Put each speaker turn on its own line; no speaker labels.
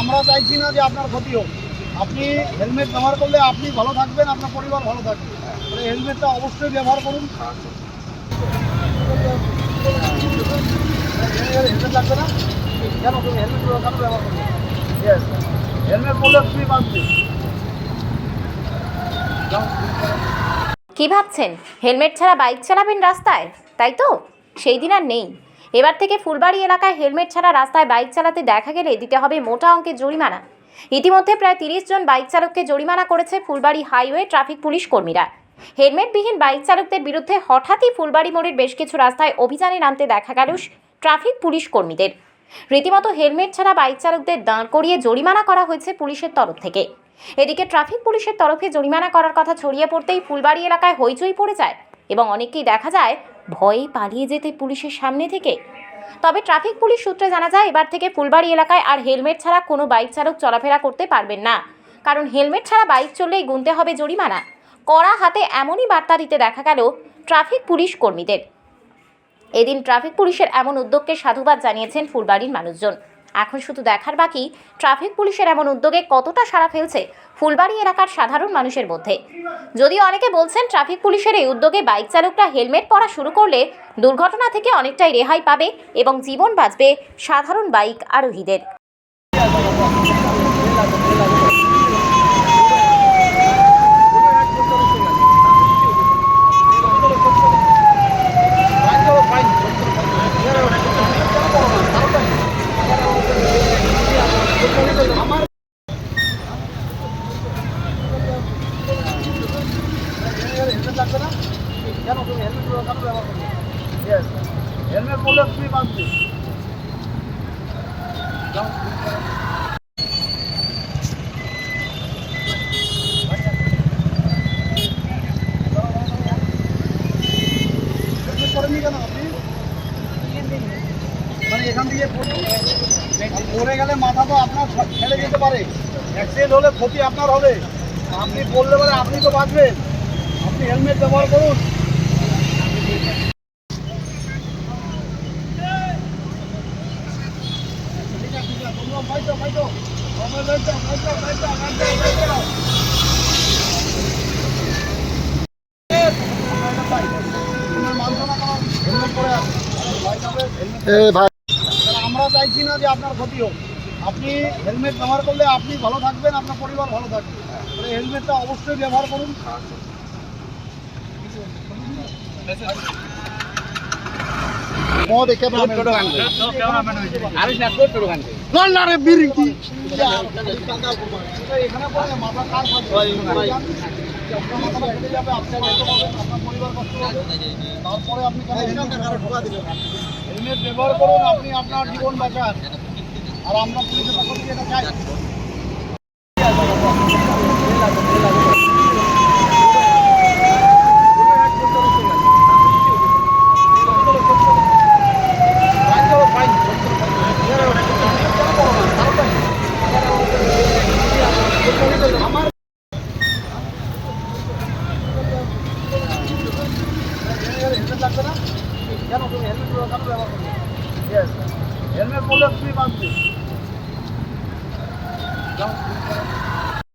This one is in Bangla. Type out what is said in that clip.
আমরা চাইছি না যে আপনার ক্ষতি হোক। আপনি হেলমেট ব্যবহার করলে আপনি ভালো থাকবেন, আপনার পরিবার ভালো থাকবে। হেলমেটটা অবশ্যই ব্যবহার করুন। হেলমেট লাগবে না কেন? তুমি হেলমেট কেন ব্যবহার করবে? হেলমেট পরলে তুমি বাঁচবে।
কি ভাবছেন হেলমেট ছাড়া বাইক চালাবেন রাস্তায়? তাই তো, সেই দিন আর নেই। এবার থেকে ফুলবাড়ি এলাকায় হেলমেট ছাড়া রাস্তায় বাইক চালাতে দেখা গেলে দিতে হবে মোটা অঙ্কের জরিমানা। ইতিমধ্যে প্রায় 30 জন বাইক চালককে জরিমানা করেছে ফুলবাড়ি হাইওয়ে ট্রাফিক পুলিশ কর্মীরা। হেলমেটবিহীন বাইক চালকদের বিরুদ্ধে হঠাৎই ফুলবাড়ি মোড়ের বেশ কিছু রাস্তায় অভিযানে নামতে দেখা গেল ট্রাফিক পুলিশ কর্মীদের। রীতিমতো হেলমেট ছাড়া বাইক চালকদের দাঁড় করিয়ে জরিমানা করা হয়েছে পুলিশের তরফ থেকে। এদিকে ট্রাফিক পুলিশের তরফে জরিমানা করার কথা ছড়িয়ে পড়তেই ফুলবাড়ি এলাকায় হইচই পড়ে যায় এবং অনেককেই দেখা যায় ভয়ে পালিয়ে যেতে পুলিশের সামনে থেকে। তবে ট্রাফিক পুলিশ সূত্রে জানা যায় এবার থেকে ফুলবাড়ি এলাকায় আর হেলমেট ছাড়া কোনো বাইক চালক চলাফেরা করতে পারবেন না, কারণ হেলমেট ছাড়া বাইক চললেই গুনতে হবে জরিমানা। কড়া হাতে এমনই বার্তা দিতে দেখা গেল ট্রাফিক পুলিশ কর্মীদের। এদিন ট্রাফিক পুলিশের এমন উদ্যোগকে সাধুবাদ জানিয়েছেন ফুলবাড়ির মানুষজন। এখন শুধু দেখার বাকি ট্রাফিক পুলিশের এমন উদ্যোগে কতটা সাড়া ফেলছে ফুলবাড়ি এলাকার সাধারণ মানুষের মধ্যে। যদিও অনেকে বলছেন ট্রাফিক পুলিশের এই উদ্যোগে বাইক চালকরা হেলমেট পরা শুরু করলে দুর্ঘটনা থেকে অনেকটাই রেহাই পাবে এবং জীবন বাঁচবে সাধারণ বাইক আরোহীদের।
হেলমেট লাগবে না কেন? তুমি হেলমেট কেন ব্যবহার করবে? হেলমেট পরলে তুমি বাঁচবে। হেলমেট পরেননি কেন আপনি? মানে এখান থেকে পড়ে গেলে মাথা তো আপনার ফেলে যেতে পারে, অ্যাক্সিডেন্ট হলে ক্ষতি আপনার হবে। আপনি বললে পারে আপনি তো বাঁচবেন। আপনি হেলমেট ব্যবহার করুন। আমরা চাইছি না যে আপনার ক্ষতি হোক। আপনি হেলমেট ব্যবহার করলে আপনি ভালো থাকবেন, আপনার পরিবার ভালো থাকবে। হেলমেটটা অবশ্যই ব্যবহার করুন। তারপরে আপনি হেলমেট ব্যবহার করুন, আপনি আপনার জীবন বাঁচান। আর আমরা পুলিশের পক্ষ থেকে এটা চাই। হেলমেট লাগবে না কেন? তুমি হেলমেট কেন ব্যবহার করবে? হেলমেট পরলে তুমি বাঁচবে।